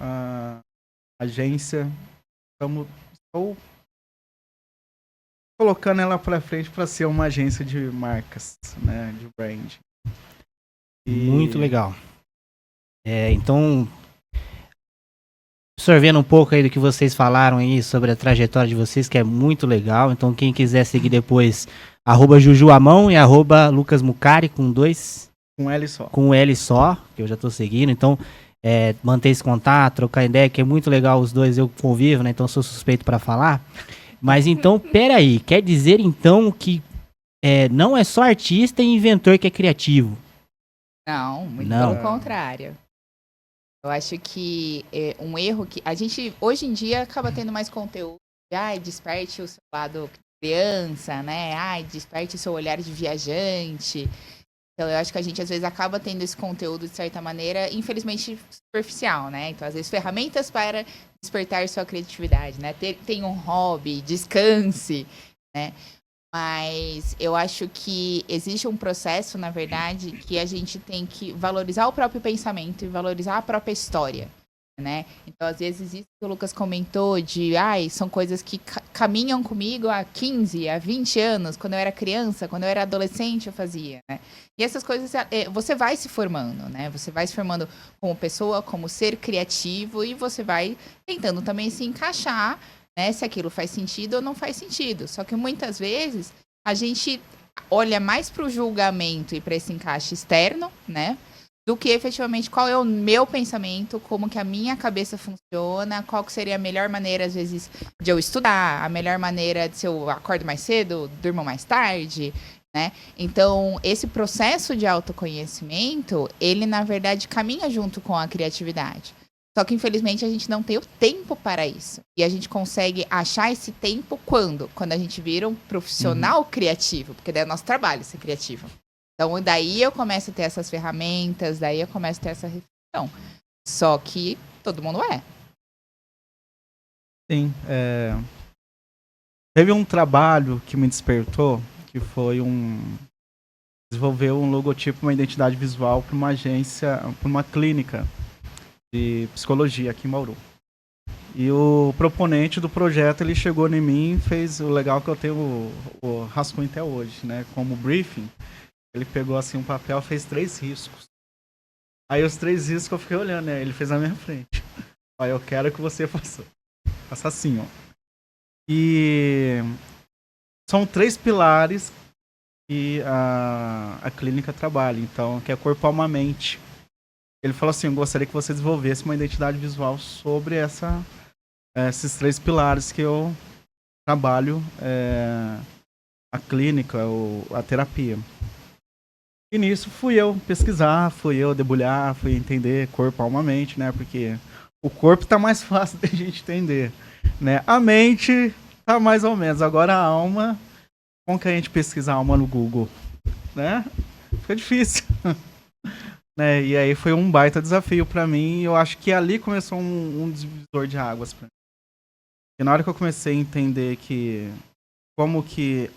a agência, estou colocando ela para frente para ser uma agência de marcas, né, de brand. Muito legal. Então, absorvendo um pouco aí do que vocês falaram aí sobre a trajetória de vocês, que é muito legal. Então, quem quiser seguir depois, @jujuamão e @lucasmucari com com L só. Com L só, que eu já tô seguindo. Então, manter esse contato, trocar ideia, que é muito legal os dois, eu convivo, né? Então, sou suspeito para falar. Mas então, peraí, quer dizer então que não é só artista e inventor que é criativo? Não, muito Não. pelo contrário. Eu acho que é um erro que a gente, hoje em dia, acaba tendo mais conteúdo. Ai, desperte o seu lado criança, né? Ai, desperte o seu olhar de viajante. Então, eu acho que a gente, às vezes, acaba tendo esse conteúdo, de certa maneira, infelizmente, superficial, né? Então, às vezes, ferramentas para despertar sua criatividade, né? Tem um hobby, descanse, né? Mas eu acho que existe um processo, na verdade, que a gente tem que valorizar o próprio pensamento e valorizar a própria história, né? Então, às vezes, isso que o Lucas comentou de, são coisas que caminham comigo há 15, há 20 anos, quando eu era criança, quando eu era adolescente, eu fazia, né? E essas coisas, você vai se formando, né? Você vai se formando como pessoa, como ser criativo, e você vai tentando também se encaixar, né, se aquilo faz sentido ou não faz sentido. Só que muitas vezes a gente olha mais para o julgamento e para esse encaixe externo, né, do que efetivamente qual é o meu pensamento, como que a minha cabeça funciona, qual que seria a melhor maneira, às vezes, de eu estudar, a melhor maneira de se eu acordo mais cedo, durmo mais tarde, né? Então, esse processo de autoconhecimento, ele, na verdade, caminha junto com a criatividade. Só que, infelizmente, a gente não tem o tempo para isso. E a gente consegue achar esse tempo quando? Quando a gente vira um profissional criativo. Porque daí é o nosso trabalho ser criativo. Então, daí eu começo a ter essas ferramentas, daí eu começo a ter essa reflexão. Só que todo mundo é. Sim. Teve um trabalho que me despertou, que foi desenvolver um logotipo, uma identidade visual para uma agência, para uma clínica de psicologia aqui em Bauru. E o proponente do projeto, ele chegou em mim e fez o legal que eu tenho o rascunho até hoje, né? Como briefing, ele pegou assim um papel, fez 3 riscos. Aí os 3 riscos eu fiquei olhando, né? Ele fez na minha frente. Aí eu quero que você faça assim, ó. E são 3 pilares que a clínica trabalha, então, que é corpo, alma, mente. Ele falou assim, eu gostaria que você desenvolvesse uma identidade visual sobre esses 3 pilares que eu trabalho, a clínica, a terapia. E nisso fui eu pesquisar, fui eu debulhar, fui entender corpo, alma, mente, né? Porque o corpo tá mais fácil da gente entender, né? A mente tá mais ou menos. Agora a alma, como que a gente pesquisa a alma no Google, né? Fica difícil. Né? E aí foi um baita desafio para mim, e eu acho que ali começou um divisor de águas para mim. E na hora que eu comecei a entender que como que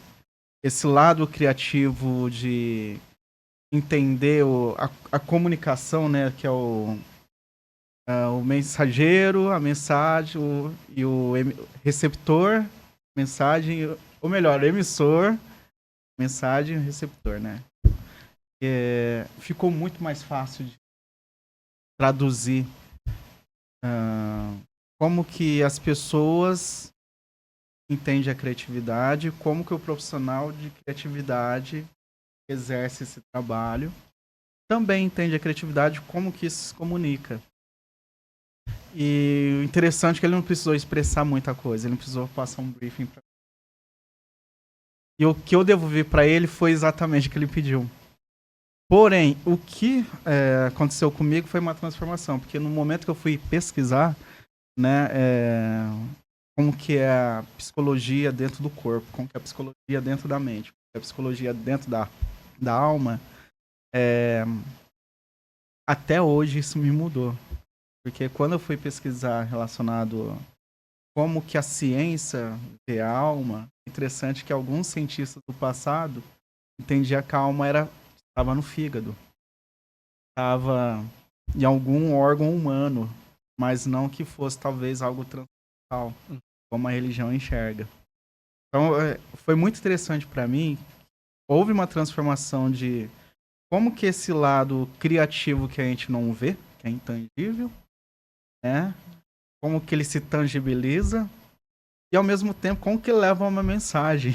esse lado criativo de entender a comunicação, né, que é o mensageiro, a mensagem e o receptor, mensagem, ou melhor, o emissor, mensagem e o receptor, né? Ficou muito mais fácil de traduzir como que as pessoas entendem a criatividade, como que o profissional de criatividade exerce esse trabalho, também entende a criatividade, como que isso se comunica. E o interessante é que ele não precisou expressar muita coisa, ele não precisou passar um briefing pra... E o que eu devolvi para ele foi exatamente o que ele pediu. Porém, o que aconteceu comigo foi uma transformação, porque no momento que eu fui pesquisar, né, como que é a psicologia dentro do corpo, como que é a psicologia dentro da mente, como que é a psicologia dentro da alma, até hoje isso me mudou. Porque quando eu fui pesquisar relacionado como que a ciência vê a alma, interessante que alguns cientistas do passado entendiam que a alma estava no fígado, estava em algum órgão humano, mas não que fosse talvez algo transcendental, como a religião enxerga. Então, foi muito interessante para mim. Houve uma transformação de como que esse lado criativo que a gente não vê, que é intangível, né? Como que ele se tangibiliza e ao mesmo tempo como que leva uma mensagem.